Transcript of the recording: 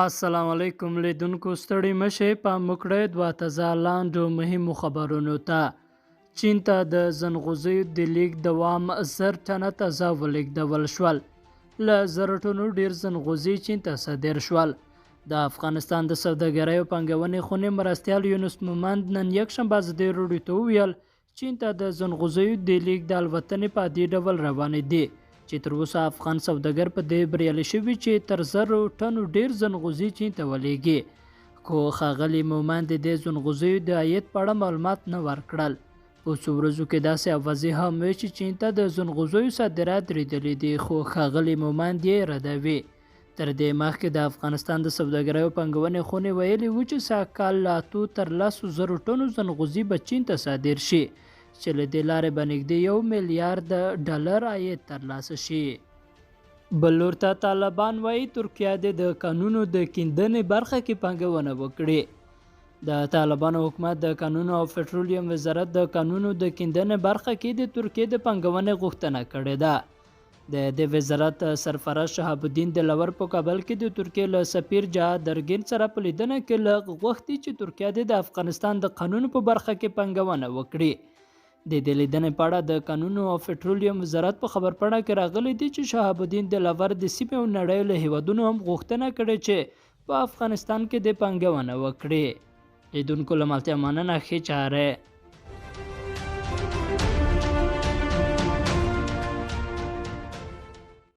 السلام علیکم لیدونکو ستړي مشي په مکړه دوه تازه لاندو مهمو خبرونو ته چین ته د زنغوزیو د لیک دوام 1000 ټنه تازه ولیږدول شول. له 1000 ټنو ډیر زنغوزي چین ته صادر شول. د افغانستان د سوداګرۍ او پانګونې خونې مرستیال یونس مومند نن یکشنبه ازادي راډیو ته وویل چین ته د زنغوزیو د لیک د الوتنې په دې ډول روانې دي چې تر اوسه افغان سوداګر په دې بریالي شوي چې تر 1000 ټنو ډیر زنغوزي چین ته ولېږي، خو ښاغلي مومند د زنغوزیو د عاید په اړه معلومات نه ورکړل. په څو ورځو کې داسې اوازې هم وې چې چین ته د زنغوزیو صادرات ریدلي دي، خو ښاغلي مومند یې ردوي. تر دې مخکې د افغانستان د سوداګرۍ او پانګونې خونې ویلي وو چې سږکال له 8 تر 10,000 ټنو زنغوزي به چین ته صادر شي، چې له دې لارې به نږدې $1 میلیارډ عاید ترلاسه شي. بل لور ته طالبان وایي ترکیه د کانونو د کیندنې برخه کې پانګونه وکړي. د طالبانو حکومت د کانونو او پټرولیم وزارت د کانونو د کیندنې برخه کې د ترکیه د پانګونې غوښتنه کړې ده. د دې وزارت سرپرست شهاب الدین دلاور په کابل کې د ترکیه له سفیر جهاد درګین سره په لیدنه کې غوښتي چې ترکیه د افغانستان د قانونو په برخه کې پانګونه وکړي. د دې لیدنې په اړه د کانونو او پټرولیم وزارت په خبرپاڼه کې راغلی دی چې شهاب الدین دلاور د سیمې او نړۍ له هیوادونو هم غوښتنه کړې چې په افغانستان کې د پانګونه وکړي. لیدونکو له ملتیا مننه، ښې چاره.